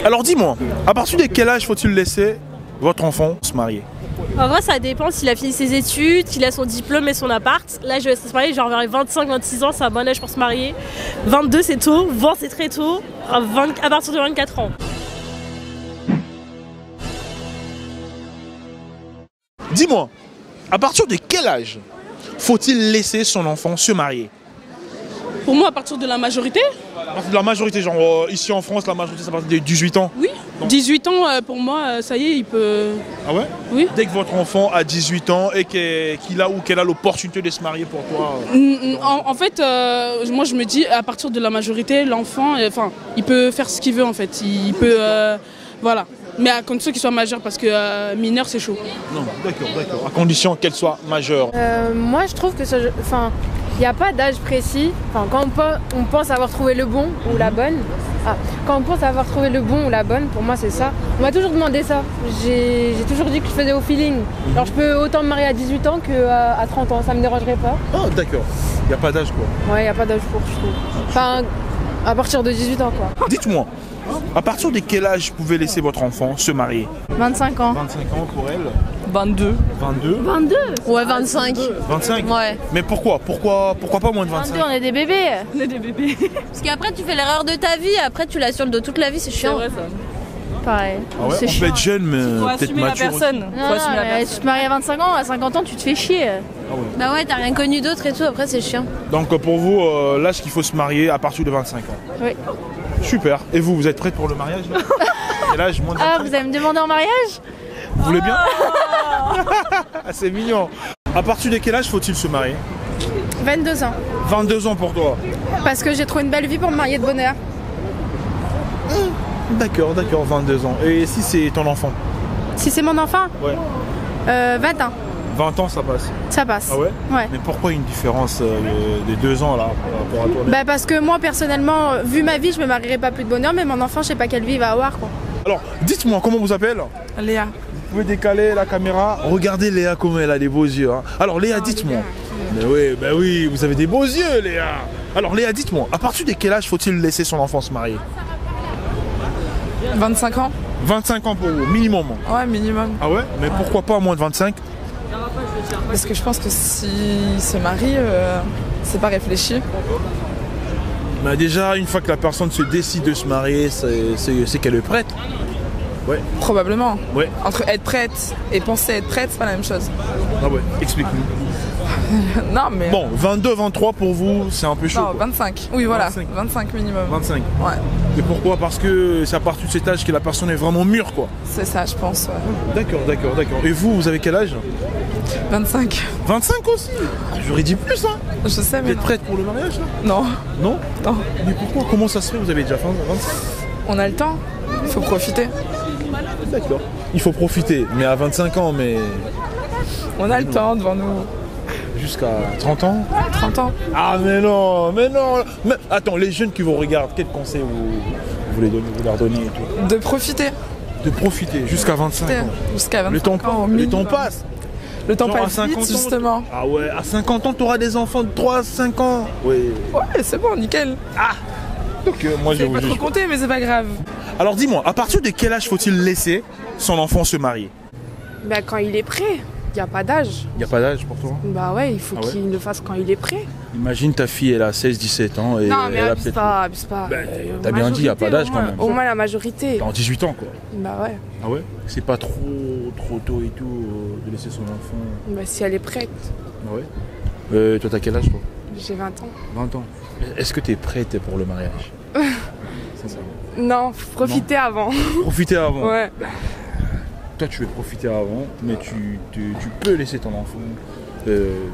Alors dis-moi, à partir de quel âge faut-il laisser votre enfant se marier? En vrai, ça dépend s'il a fini ses études, qu'il a son diplôme et son appart. Là, je vais se marier, genre vers les 25-26 ans, c'est un bon âge pour se marier. 22, c'est tôt. 20, c'est très tôt. À partir de 24 ans. Dis-moi, à partir de quel âge faut-il laisser son enfant se marier? Pour moi, à partir de la majorité. À partir de la majorité, genre ici en France, la majorité, c'est à partir de 18 ans. Oui. Donc. 18 ans, pour moi, ça y est, il peut... Ah ouais? Oui. Dès que votre enfant a 18 ans et qu'elle a l'opportunité de se marier pour toi En fait, moi je me dis, à partir de la majorité, l'enfant, il peut faire ce qu'il veut en fait. Il peut... voilà. Mais à condition qu'il soit majeur, parce que mineur, c'est chaud. Non, d'accord. À condition qu'elle soit majeure. Moi, je trouve que ça... Enfin, il n'y a pas d'âge précis. Enfin, quand on pense avoir trouvé le bon ou la bonne... quand on pense avoir trouvé le bon ou la bonne, pour moi, c'est ça. On m'a toujours demandé ça. J'ai toujours dit que je faisais au feeling. Alors, je peux autant me marier à 18 ans qu'à 30 ans. Ça me dérangerait pas. Oh, d'accord. Il n'y a pas d'âge, quoi. Ouais, il n'y a pas d'âge pour, je trouve. Enfin, à partir de 18 ans, quoi. Dites-moi, à partir de quel âge vous pouvez laisser votre enfant se marier? 25 ans. 25 ans pour elle. 22. 22. 22? Ouais, 25. 25? Ouais. Mais pourquoi pas moins de 25? 22, on est des bébés. On est des bébés. Parce qu'après, tu fais l'erreur de ta vie, après, tu l'as sur le dos toute la vie, c'est C'est chiant. vrai ça. Pareil. Ah ouais, C'est on peut chiant. être jeune, mais Faut peut-être assumer la mature. personne. Non, Faut assumer la mais personne. tu te maries à 25 ans, à 50 ans, tu te fais chier. Bah ouais, t'as rien connu d'autre et tout, après, c'est chiant. Donc pour vous, l'âge qu'il faut se marier à partir de 25 ans. Oui. Super. Et vous êtes prête pour le mariage là? Quel âge? Moins de 25? Ah, vous allez me demander en mariage? Vous voulez bien? Ah, c'est mignon. À partir de quel âge faut-il se marier? 22 ans. 22 ans pour toi. Parce que j'ai trouvé une belle vie pour me marier de bonne heure. D'accord, 22 ans. Et si c'est ton enfant? Si c'est mon enfant, Ouais. 20 ans. 20 ans, ça passe. Ça passe. Ah ouais? Ouais. Mais pourquoi une différence de 2 ans là par rapport à toi? Bah parce que moi personnellement, vu ma vie, je me marierai pas plus de bonne heure, mais mon enfant, je sais pas quelle vie il va avoir, quoi. Alors, dites-moi, comment vous appelez? Léa. Vous pouvez décaler la caméra. Regardez Léa comme elle a des beaux yeux. Hein. Alors Léa, dites-moi. Mais oui, vous avez des beaux yeux, Léa. Alors Léa, dites-moi, à partir de quel âge faut-il laisser son enfant se marier? 25 ans. 25 ans pour vous, minimum. Ouais, minimum. Ah ouais? Mais pourquoi pas moins de 25? Parce que je pense que s'il se marie, c'est pas réfléchi. Bah déjà, une fois que la personne se décide de se marier, c'est qu'elle est prête. Ouais. Probablement. Ouais. Entre être prête et penser être prête, c'est pas la même chose. Ah ouais, explique-nous. Non, mais... Bon, 22, 23 pour vous, c'est un peu chaud. Non, quoi. 25. Oui, voilà. 25. 25 minimum. 25. Ouais, Et pourquoi? Parce que c'est à partir de cet âge que la personne est vraiment mûre, quoi. c'est ça, je pense. Ouais. D'accord. Et vous avez quel âge? 25. 25 aussi? Ah, j'aurais dit plus, hein. Je sais, Vous mais êtes non. prête pour le mariage, là? Non. Non? Non. Mais pourquoi? Comment ça se fait? Vous avez déjà 25? On a le temps. Il faut profiter. D'accord. Il faut profiter, mais à 25 ans, mais On a le temps devant nous. jusqu'à 30 ans? 30 ans. Ah mais non. Mais attends, les jeunes qui vous regardent, quel conseil vous leur donnez et tout? De profiter. De profiter jusqu'à 25 ans. Jusqu'à 25 Le temps, ans. au le minimum. temps passe. Le temps Genre à passe 50 vite, ans, justement. Ah ouais, à 50 ans, tu auras des enfants de 3-5 ans. Oui. Ouais, c'est bon, nickel. Donc moi je J'ai vous pas trop juge. compté, mais c'est pas grave. Alors dis-moi, à partir de quel âge faut-il laisser son enfant se marier? Bah quand il est prêt, il n'y a pas d'âge. Il n'y a pas d'âge pour toi? Bah ouais, il faut Ah ouais qu'il le fasse quand il est prêt. Imagine ta fille, elle a 16-17 ans et non mais elle a abuse peut-être... pas, abuse pas. Bah, t'as bien dit, il n'y a pas d'âge quand même. Au moins la majorité. Dans 18 ans quoi. Bah ouais, Ah ouais? C'est pas trop tôt et tout de laisser son enfant. bah si elle est prête, Ah ouais? Toi t'as quel âge toi? j'ai 20 ans. 20 ans. Est-ce que t'es prête pour le mariage? C'est ça. Non, faut profiter avant. Profiter avant. Ouais. Toi tu veux profiter avant, mais tu peux laisser ton enfant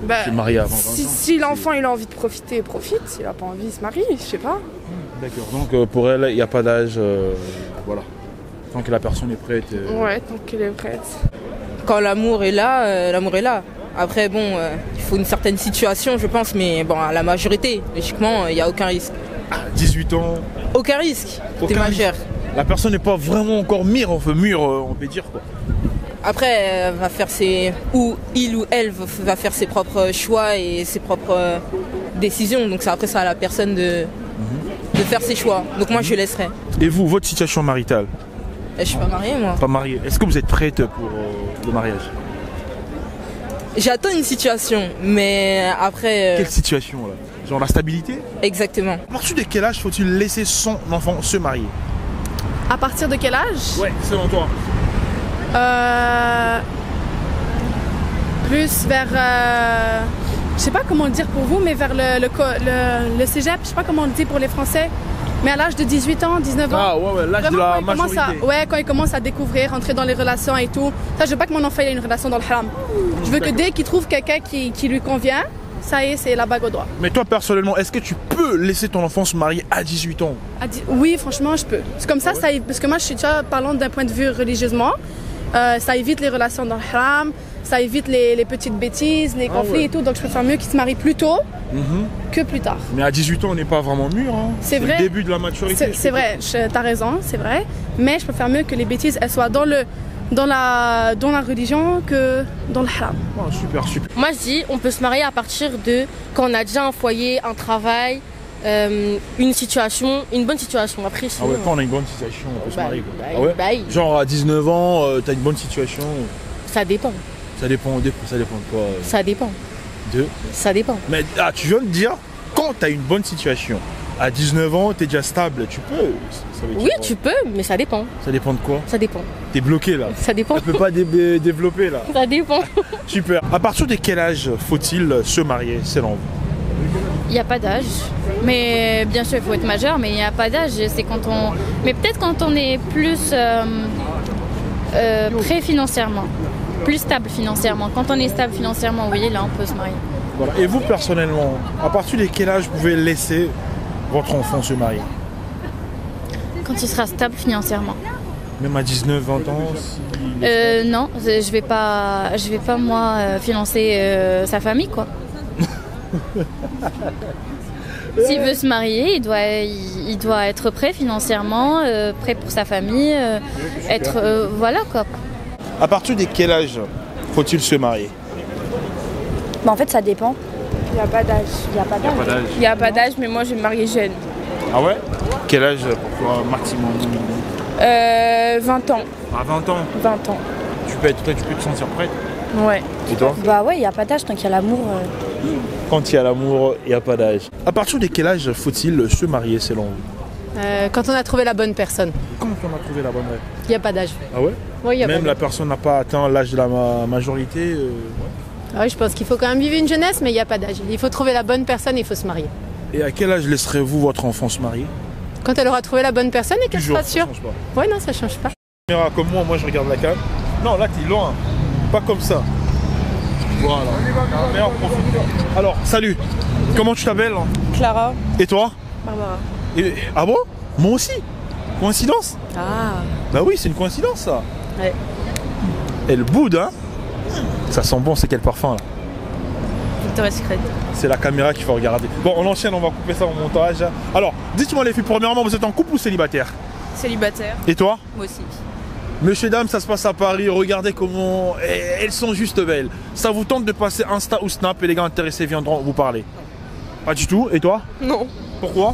Bah, se marier avant 20 ans. si l'enfant il a envie de profiter, il profite. S'il a pas envie, il se marie, je sais pas. D'accord, donc pour elle, il n'y a pas d'âge, voilà. Tant que la personne est prête. Ouais, tant qu'elle est prête. Quand l'amour est là, l'amour est là. Après, bon, il faut une certaine situation, je pense, mais bon, à la majorité, logiquement, il n'y a aucun risque. 18 ans. Aucun risque, t'es Aucun majeur. La personne n'est pas vraiment encore mûre, on peut dire quoi. Après, elle va faire ou il ou elle va faire ses propres choix et ses propres décisions. Donc après, c'est à la personne de de faire ses choix. Donc moi, je laisserai. Et vous, votre situation maritale? Je suis pas mariée, moi. Pas mariée. Est-ce que vous êtes prête pour le mariage? J'attends une situation, mais après... Quelle situation là? Genre la stabilité? Exactement. À partir de quel âge faut-il laisser son enfant se marier? À partir de quel âge? Ouais, selon toi. Plus vers... je sais pas comment le dire pour vous, mais vers le cégep, je sais pas comment on le dit pour les Français. Mais à l'âge de 18 ans, 19 ans. Ah ouais, l'âge de la majorité. Quand il commence à découvrir, rentrer dans les relations et tout. Ça, je veux pas que mon enfant ait une relation dans le haram. Je veux que dès qu'il trouve quelqu'un qui lui convient, ça y est, c'est la bague au doigt. Mais toi, personnellement, est-ce que tu peux laisser ton enfant se marier à 18 ans? Oui, franchement, je peux. C'est comme ça, parce que moi, je suis déjà parlant d'un point de vue religieusement. Ça évite les relations dans le haram, ça évite les petites bêtises, les conflits et tout. Donc, je préfère mieux qu'il se marie plus tôt que plus tard. Mais à 18 ans, on n'est pas vraiment mûr. Hein. C'est vrai. Le début de la maturité. C'est vrai, t'as raison, c'est vrai. Mais je préfère mieux que les bêtises, elles soient dans la religion que dans le haram. Oh, super. Moi je dis on peut se marier à partir de quand on a déjà un foyer, un travail, une bonne situation. Après, Ah ouais, quand on a une bonne situation, on peut se marier. bah, Ah ouais bah, Genre à 19 ans, t'as une bonne situation. ça dépend. Ça dépend de quoi Ça dépend. Ça dépend. Mais tu viens de dire, quand t'as une bonne situation, à 19 ans, t'es déjà stable, tu peux. Ça veut dire Oui, quoi? tu peux, mais ça dépend. Ça dépend de quoi? Ça dépend. T'es bloqué là. Ça dépend. Tu peux pas développer là. Ça dépend. Super. À partir de quel âge faut-il se marier selon vous? Il n'y a pas d'âge. Mais bien sûr, il faut être majeur, mais il n'y a pas d'âge. C'est quand on. Mais peut-être quand on est plus prêt financièrement, plus stable financièrement. Quand on est stable financièrement, oui, là, on peut se marier. Voilà. Et vous personnellement, à partir de quel âge vous pouvez laisser votre enfant se marier? Quand il sera stable financièrement. Même à 19, 20 ans Non, je vais pas moi financer sa famille, quoi. S'il veut se marier, il doit être prêt financièrement, prêt pour sa famille, voilà quoi. À partir de quel âge faut-il se marier? Bah en fait, ça dépend. Il n'y a pas d'âge. Il n'y a pas d'âge, mais moi je vais me marier jeune. Ah ouais? Quel âge pour toi maximum? 20 ans. À 20 ans? 20 ans. Tu peux te sentir prête? Ouais. Et toi? Bah ouais, il n'y a pas d'âge tant qu'il y a l'amour. Quand il y a l'amour, il n'y a pas d'âge. À partir de quel âge faut-il se marier selon vous? Quand on a trouvé la bonne personne. Quand on a trouvé la bonne rêve? Il n'y a pas d'âge. Ah ouais? Oui, Même la personne n'a pas atteint l'âge de la majorité Oui, je pense qu'il faut quand même vivre une jeunesse, mais il n'y a pas d'âge. Il faut trouver la bonne personne et il faut se marier. Et à quel âge laisserez-vous votre enfant se marier? Quand elle aura trouvé la bonne personne et qu'elle sera sûre. Ça change pas. Ouais, non, ça change pas. Caméra comme moi je regarde la cam. Non, là t'es loin. Pas comme ça. Voilà. Meilleur profil. Alors, salut. Comment tu t'appelles? Clara. Et toi? Barbara. Ah bon? Moi aussi. Coïncidence? Ah. Bah oui, c'est une coïncidence ça. Ouais. Elle boude, hein? Ça sent bon, c'est quel parfum là? Victoria's Secret. C'est la caméra qu'il faut regarder. Bon, on enchaîne, on va couper ça au montage. Alors, dites-moi les filles, premièrement, vous êtes en couple ou célibataire? Célibataire. Et toi? Moi aussi. Messieurs, dames, ça se passe à Paris, regardez comment elles sont juste belles. Ça vous tente de passer Insta ou Snap et les gars intéressés viendront vous parler? Pas du tout. Et toi? Non. Pourquoi?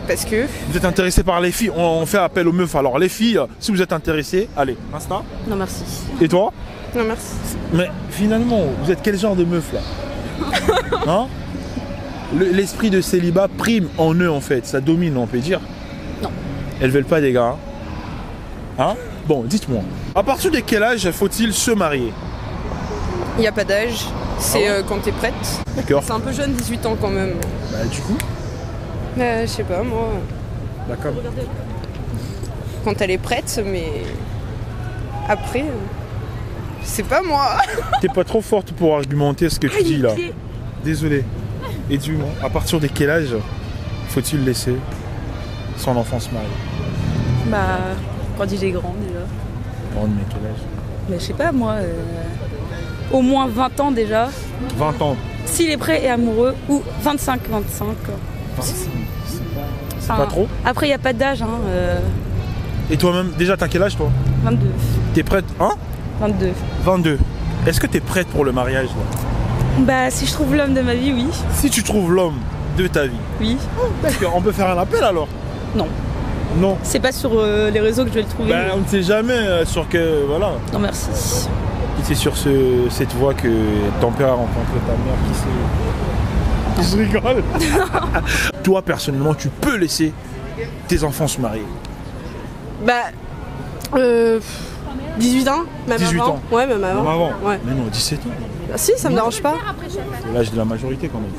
Parce que... Vous êtes intéressé par les filles, on fait appel aux meufs. Alors les filles, si vous êtes intéressés, allez, Insta. Non merci. Et toi? Non merci. Mais finalement, vous êtes quel genre de meuf là? Hein? L'esprit de célibat prime en eux en fait, ça domine on peut dire. Non. Elles veulent pas des gars. Hein? Bon, dites-moi, à partir de quel âge faut-il se marier? Il n'y a pas d'âge. C'est quand t'es prête. D'accord. C'est un peu jeune, 18 ans quand même. Bah du coup? Je sais pas moi. D'accord. Quand elle est prête, mais... Après... C'est pas moi. T'es pas trop forte pour argumenter ce que tu dis là. Désolé. Et dis-moi, à partir de quel âge faut-il laisser son enfant se marier? Bah, quand il est grand déjà. Grande, mais quel âge? Mais je sais pas moi, au moins 20 ans déjà. 20 ans. S'il est prêt et amoureux, ou 25. C'est pas trop? Après, il n'y a pas d'âge. Et toi-même, déjà, t'as quel âge toi? 22. T'es prête? Hein? 22. 22. Est-ce que t'es prête pour le mariage là? Bah, si je trouve l'homme de ma vie, oui. Si tu trouves l'homme, de ta vie. Oui. D'accord, on peut faire un appel alors? Non. Non. C'est pas sur les réseaux que je vais le trouver. Ben, on ne sait jamais sur que. Voilà. Non, merci. C'est sur cette voie que ton père a rencontré ta mère, qui sait. Je rigole. Toi, personnellement, tu peux laisser tes enfants se marier? Bah. 18 ans, même 18 avant. ans. Ouais, même avant. Même avant. Ouais. Mais non, 17 ans. Bah, si, ça me dérange pas. C'est l'âge de la majorité quand même.